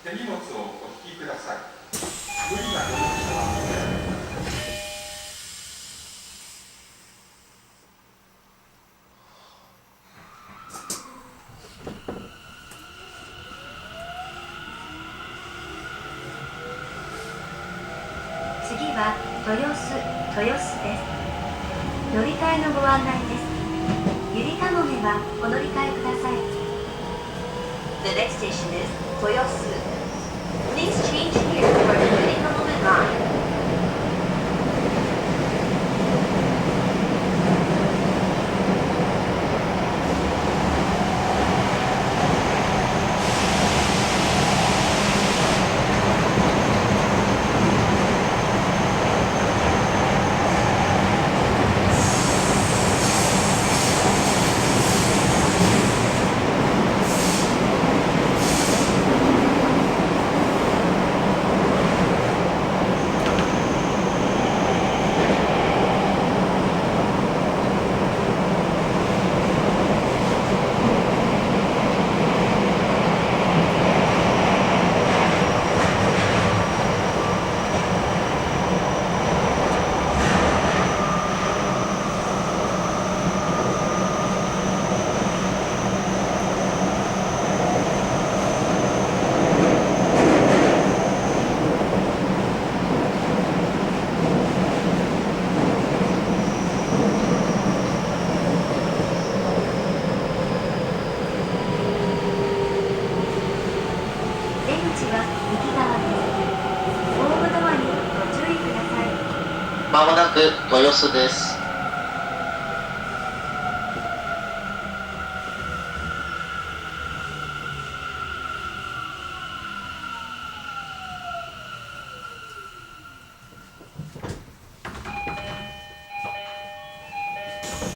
手荷物をお引きください。無理な乗車は次は豊洲です。乗り換えのご案内です。ゆりかもめはお乗り換えください。The next station is 豊洲。Please change here for the ゆりかもめline. まもなく豊洲です。